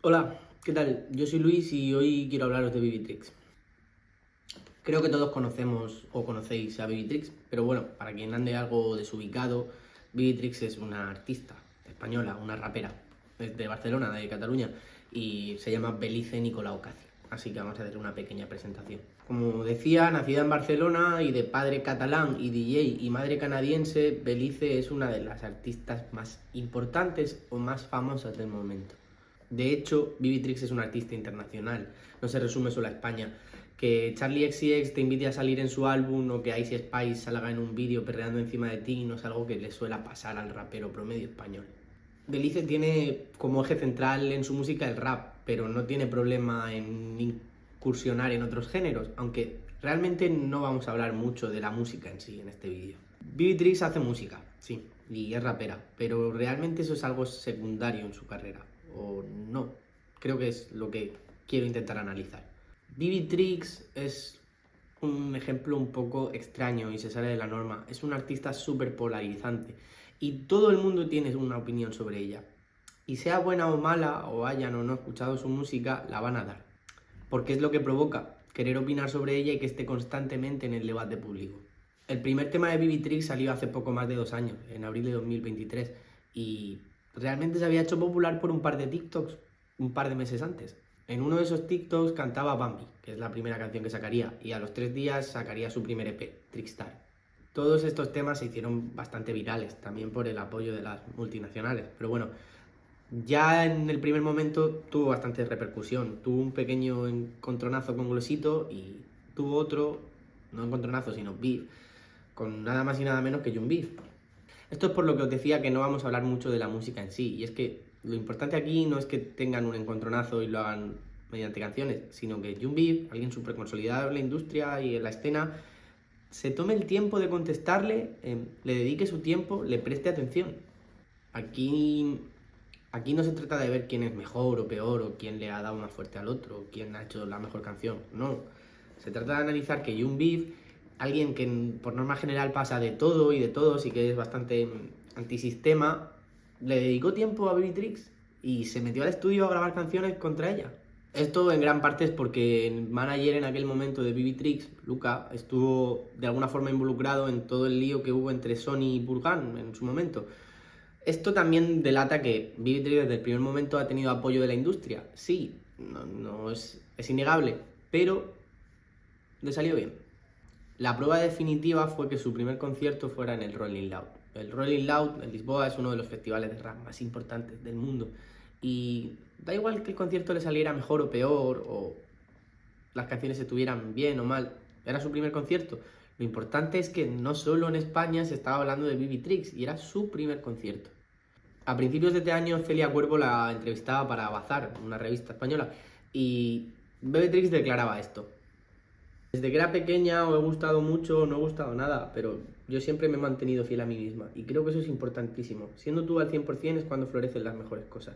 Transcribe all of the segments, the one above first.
Hola, ¿qué tal? Yo soy Luis y hoy quiero hablaros de Vivitrix. Creo que todos conocemos o conocéis a Vivitrix, pero bueno, para quien ande algo desubicado, Vivitrix es una artista española, una rapera, es de Barcelona, de Cataluña, y se llama Belice Nicolau Casi. Así que vamos a hacer una pequeña presentación. Como decía, nacida en Barcelona y de padre catalán y DJ y madre canadiense, Belice es una de las artistas más importantes o más famosas del momento. De hecho, Vivitrix es un artista internacional, no se resume solo a España. Que Charlie XCX te invite a salir en su álbum o que Ice Spice salga en un vídeo perreando encima de ti no es algo que le suele pasar al rapero promedio español. Belice tiene como eje central en su música el rap, pero no tiene problema en incursionar en otros géneros, aunque realmente no vamos a hablar mucho de la música en sí en este vídeo. Vivitrix hace música, sí, y es rapera, pero realmente eso es algo secundario en su carrera, o no, creo que es lo que quiero intentar analizar. Vivitrix es un ejemplo un poco extraño y se sale de la norma. Es una artista súper polarizante y todo el mundo tiene una opinión sobre ella. Y sea buena o mala, o hayan o no escuchado su música, la van a dar. Porque es lo que provoca querer opinar sobre ella y que esté constantemente en el debate público. El primer tema de Vivitrix salió hace poco más de 2 años, en abril de 2023, y realmente se había hecho popular por un par de TikToks un par de meses antes. En uno de esos TikToks cantaba Bambi, que es la primera canción que sacaría, y a los 3 días sacaría su primer EP, Trickstar. Todos estos temas se hicieron bastante virales, también por el apoyo de las multinacionales, pero bueno, ya en el primer momento tuvo bastante repercusión. Tuvo un pequeño encontronazo con Glosito y tuvo otro, no encontronazo, sino beef, con nada más y nada menos que Jun Beef. Esto es por lo que os decía que no vamos a hablar mucho de la música en sí, y es que lo importante aquí no es que tengan un encontronazo y lo hagan mediante canciones, sino que Jun Beef, alguien súper consolidado en la industria y en la escena, se tome el tiempo de contestarle, le dedique su tiempo, le preste atención. Aquí no se trata de ver quién es mejor o peor, o quién le ha dado más fuerte al otro, o quién ha hecho la mejor canción. No. Se trata de analizar que Jun Beef, alguien que por norma general pasa de todo y de todos y que es bastante antisistema, le dedicó tiempo a Vivitrix y se metió al estudio a grabar canciones contra ella. Esto en gran parte es porque el manager en aquel momento de Vivitrix, Luca, estuvo de alguna forma involucrado en todo el lío que hubo entre Sony y Burgan en su momento. Esto también delata que Vivitrix desde el primer momento ha tenido apoyo de la industria. Sí, no es innegable, pero le salió bien. La prueba definitiva fue que su primer concierto fuera en el Rolling Loud. El Rolling Loud en Lisboa es uno de los festivales de rap más importantes del mundo. Y da igual que el concierto le saliera mejor o peor, o las canciones estuvieran bien o mal. Era su primer concierto. Lo importante es que no solo en España se estaba hablando de Vivitrix, y era su primer concierto. A principios de este año, Celia Cuervo la entrevistaba para Bazar, una revista española, y Beatrix declaraba esto. Desde que era pequeña o he gustado mucho o no he gustado nada, pero yo siempre me he mantenido fiel a mí misma, y creo que eso es importantísimo. Siendo tú al 100% es cuando florecen las mejores cosas.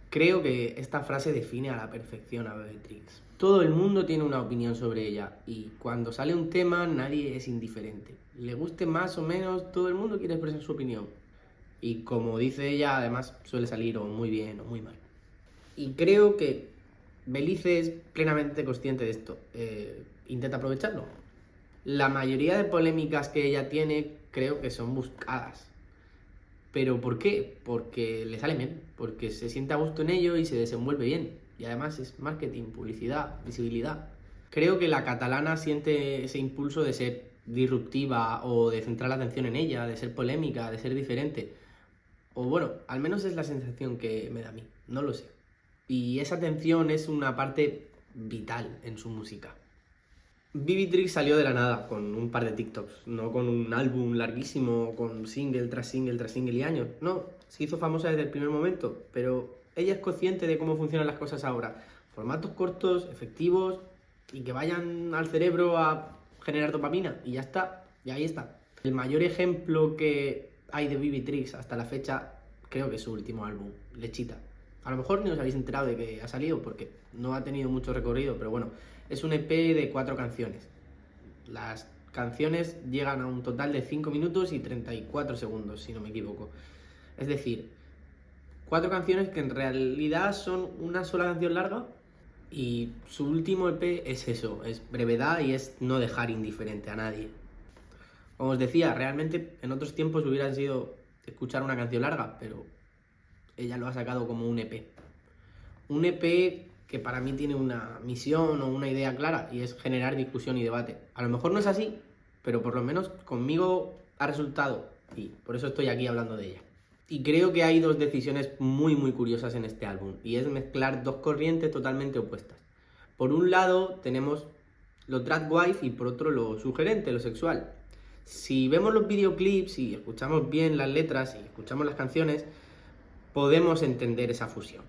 Creo que esta frase define a la perfección a Beatrix. Todo el mundo tiene una opinión sobre ella, y cuando sale un tema nadie es indiferente. Le guste más o menos, todo el mundo quiere expresar su opinión. Y como dice ella, además suele salir o muy bien o muy mal. Y creo que Belice es plenamente consciente de esto. Intenta aprovecharlo. La mayoría de polémicas que ella tiene creo que son buscadas. ¿Pero por qué? Porque le sale bien, porque se siente a gusto en ello y se desenvuelve bien. Y además es marketing, publicidad, visibilidad. Creo que la catalana siente ese impulso de ser disruptiva o de centrar la atención en ella, de ser polémica, de ser diferente. O bueno, al menos es la sensación que me da a mí, no lo sé. Y esa atención es una parte vital en su música. Vivitrix salió de la nada con un par de TikToks, no con un álbum larguísimo, con single tras single tras single y años. No, se hizo famosa desde el primer momento, pero ella es consciente de cómo funcionan las cosas ahora. Formatos cortos, efectivos y que vayan al cerebro a generar dopamina y ya está, y ahí está. El mayor ejemplo que hay de Vivitrix hasta la fecha creo que es su último álbum, Lechita. A lo mejor ni os habéis enterado de que ha salido porque no ha tenido mucho recorrido, pero bueno, es un EP de 4 canciones. Las canciones llegan a un total de 5 minutos y 34 segundos, si no me equivoco. Es decir, 4 canciones que en realidad son una sola canción larga y su último EP es eso, es brevedad y es no dejar indiferente a nadie. Como os decía, realmente en otros tiempos hubiera sido escuchar una canción larga, pero ella lo ha sacado como un EP. Un EP que para mí tiene una misión o una idea clara y es generar discusión y debate. A lo mejor no es así, pero por lo menos conmigo ha resultado y por eso estoy aquí hablando de ella. Y creo que hay 2 decisiones muy curiosas en este álbum y es mezclar 2 corrientes totalmente opuestas. Por un lado tenemos lo tradwife y por otro lo sugerente, lo sexual. Si vemos los videoclips y escuchamos bien las letras y escuchamos las canciones, podemos entender esa fusión.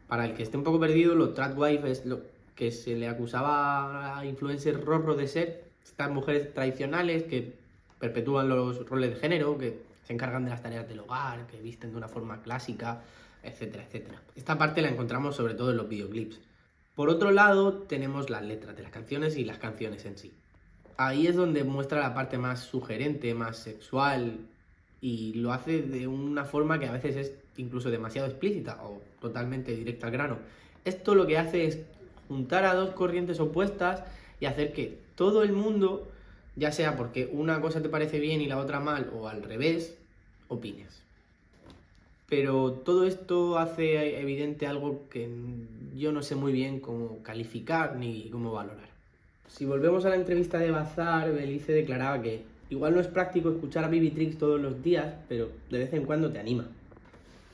Para el que esté un poco perdido, lo tradwife es lo que se le acusaba a influencers rorro de ser, estas mujeres tradicionales que perpetúan los roles de género, que se encargan de las tareas del hogar, que visten de una forma clásica, etcétera, etcétera. Esta parte la encontramos sobre todo en los videoclips. Por otro lado, tenemos las letras de las canciones y las canciones en sí. Ahí es donde muestra la parte más sugerente, más sexual, y lo hace de una forma que a veces es incluso demasiado explícita o totalmente directa al grano. Esto lo que hace es juntar a 2 corrientes opuestas y hacer que todo el mundo, ya sea porque una cosa te parece bien y la otra mal, o al revés, opines. Pero todo esto hace evidente algo que yo no sé muy bien cómo calificar ni cómo valorar. Si volvemos a la entrevista de Bazar, Belice declaraba que igual no es práctico escuchar a Bibi Trix todos los días, pero de vez en cuando te anima.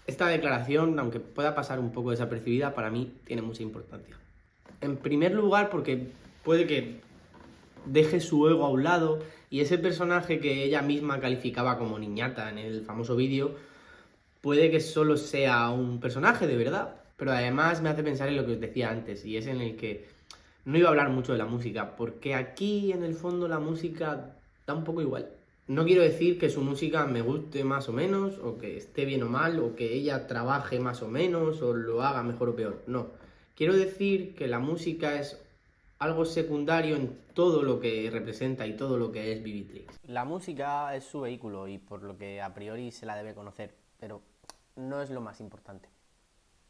Esta declaración, aunque pueda pasar un poco desapercibida, para mí tiene mucha importancia. En primer lugar, porque puede que deje su ego a un lado y ese personaje que ella misma calificaba como niñata en el famoso vídeo, puede que solo sea un personaje de verdad. Pero además me hace pensar en lo que os decía antes, y es en el que no iba a hablar mucho de la música, porque aquí en el fondo la música da un poco igual. No quiero decir que su música me guste más o menos, o que esté bien o mal, o que ella trabaje más o menos, o lo haga mejor o peor. No. Quiero decir que la música es algo secundario en todo lo que representa y todo lo que es Bibi Trix. La música es su vehículo y por lo que a priori se la debe conocer, pero no es lo más importante.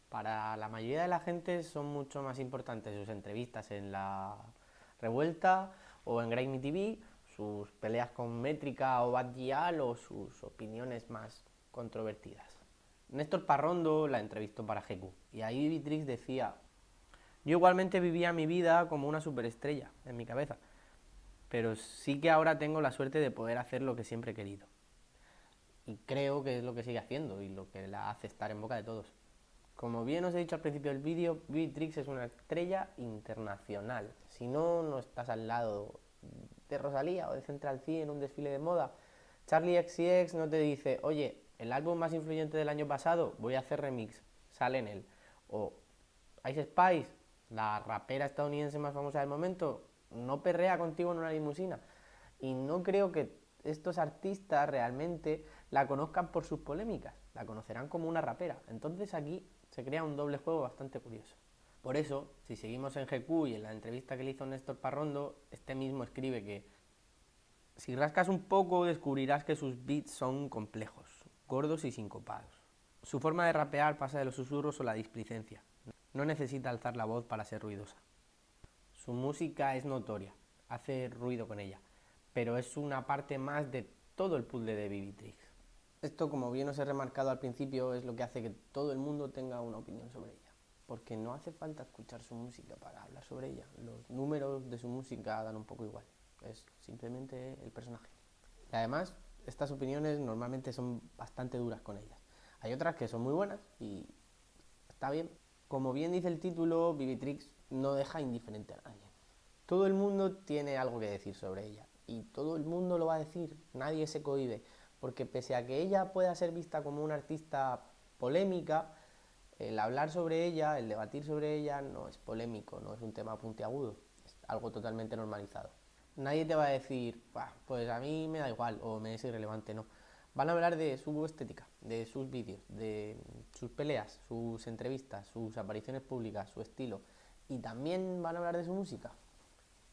Para la mayoría de la gente son mucho más importantes sus entrevistas en La Revuelta o en Grime TV, sus peleas con Métrica o Bad Gyal o sus opiniones más controvertidas. Néstor Parrondo la entrevistó para GQ y ahí Bibi Trix decía: yo igualmente vivía mi vida como una superestrella en mi cabeza, pero sí que ahora tengo la suerte de poder hacer lo que siempre he querido. Y creo que es lo que sigue haciendo y lo que la hace estar en boca de todos. Como bien os he dicho al principio del vídeo, Bibi Trix es una estrella internacional. Si no, no estás al lado de Rosalía o de Central Cee en un desfile de moda. Charli XCX no te dice: oye, el álbum más influyente del año pasado, voy a hacer remix, sale en él. O Ice Spice, la rapera estadounidense más famosa del momento, no perrea contigo en una limusina. Y no creo que estos artistas realmente la conozcan por sus polémicas, la conocerán como una rapera. Entonces aquí se crea un doble juego bastante curioso. Por eso, si seguimos en GQ y en la entrevista que le hizo Néstor Parrondo, este mismo escribe que si rascas un poco descubrirás que sus beats son complejos, gordos y sincopados. Su forma de rapear pasa de los susurros o la displicencia. No necesita alzar la voz para ser ruidosa. Su música es notoria, hace ruido con ella, pero es una parte más de todo el puzzle de Bibi Trix. Esto, como bien os he remarcado al principio, es lo que hace que todo el mundo tenga una opinión sobre ella. Porque no hace falta escuchar su música para hablar sobre ella. Los números de su música dan un poco igual. Es simplemente el personaje. Y además, estas opiniones normalmente son bastante duras con ellas. Hay otras que son muy buenas y está bien. Como bien dice el título, Bibi Trix no deja indiferente a nadie. Todo el mundo tiene algo que decir sobre ella. Y todo el mundo lo va a decir. Nadie se cohíbe. Porque pese a que ella pueda ser vista como una artista polémica, el hablar sobre ella, el debatir sobre ella no es polémico, no es un tema puntiagudo, es algo totalmente normalizado. Nadie te va a decir: pues a mí me da igual o me es irrelevante, no. Van a hablar de su estética, de sus vídeos, de sus peleas, sus entrevistas, sus apariciones públicas, su estilo. Y también van a hablar de su música.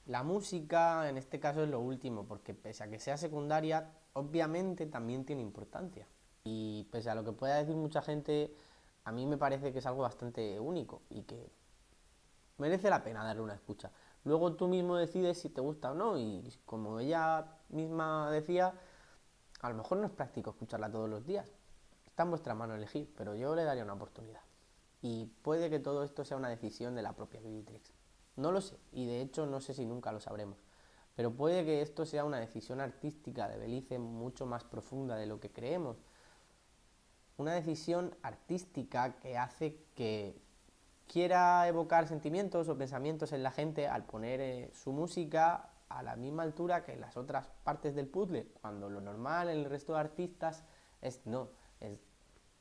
La música en este caso es lo último, porque pese a que sea secundaria, obviamente también tiene importancia. Y pese a lo que pueda decir mucha gente, a mí me parece que es algo bastante único y que merece la pena darle una escucha. Luego tú mismo decides si te gusta o no, y como ella misma decía, a lo mejor no es práctico escucharla todos los días. Está en vuestra mano elegir, pero yo le daría una oportunidad. Y puede que todo esto sea una decisión de la propia Vivitrix. No lo sé, y de hecho no sé si nunca lo sabremos. Pero puede que esto sea una decisión artística de Belice mucho más profunda de lo que creemos. Una decisión artística que hace que quiera evocar sentimientos o pensamientos en la gente al poner su música a la misma altura que las otras partes del puzzle, cuando lo normal en el resto de artistas es no, es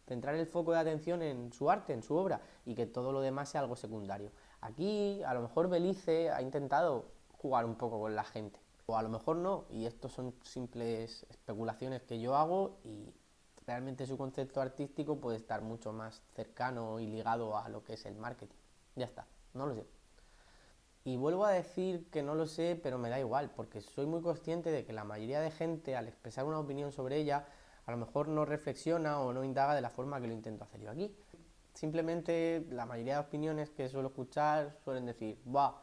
centrar el foco de atención en su arte, en su obra, y que todo lo demás sea algo secundario. Aquí a lo mejor Belice ha intentado jugar un poco con la gente, o a lo mejor no, y estos son simples especulaciones que yo hago, y realmente su concepto artístico puede estar mucho más cercano y ligado a lo que es el marketing. Ya está, no lo sé. Y vuelvo a decir que no lo sé, pero me da igual, porque soy muy consciente de que la mayoría de gente, al expresar una opinión sobre ella, a lo mejor no reflexiona o no indaga de la forma que lo intento hacer yo aquí. Simplemente la mayoría de opiniones que suelo escuchar suelen decir, ¡buah!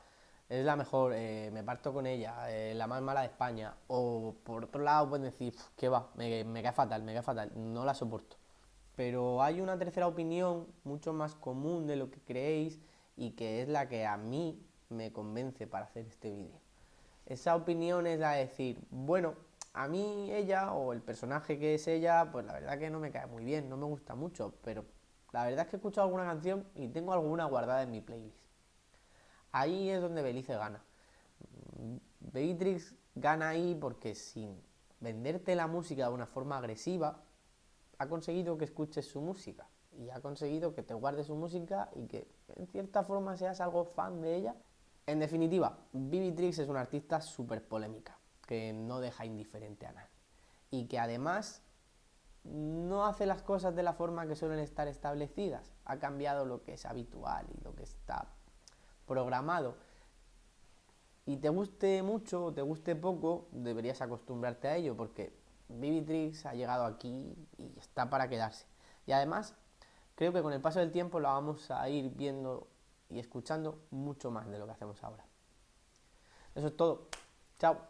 Es la mejor, me parto con ella, la más mala de España. O por otro lado pueden decir, que va, me cae fatal, no la soporto. Pero hay una tercera opinión mucho más común de lo que creéis y que es la que a mí me convence para hacer este vídeo. Esa opinión es la de decir, bueno, a mí ella o el personaje que es ella, pues la verdad que no me cae muy bien, no me gusta mucho, pero la verdad es que he escuchado alguna canción y tengo alguna guardada en mi playlist. Ahí es donde Belice gana. Beatrix gana ahí porque sin venderte la música de una forma agresiva, ha conseguido que escuches su música y ha conseguido que te guardes su música y que en cierta forma seas algo fan de ella. En definitiva, Vivitrix es una artista súper polémica, que no deja indiferente a nadie y que además no hace las cosas de la forma que suelen estar establecidas. Ha cambiado lo que es habitual y lo que está programado. Y te guste mucho o te guste poco, deberías acostumbrarte a ello porque Vivitrix ha llegado aquí y está para quedarse. Y además, creo que con el paso del tiempo la vamos a ir viendo y escuchando mucho más de lo que hacemos ahora. Eso es todo. Chao.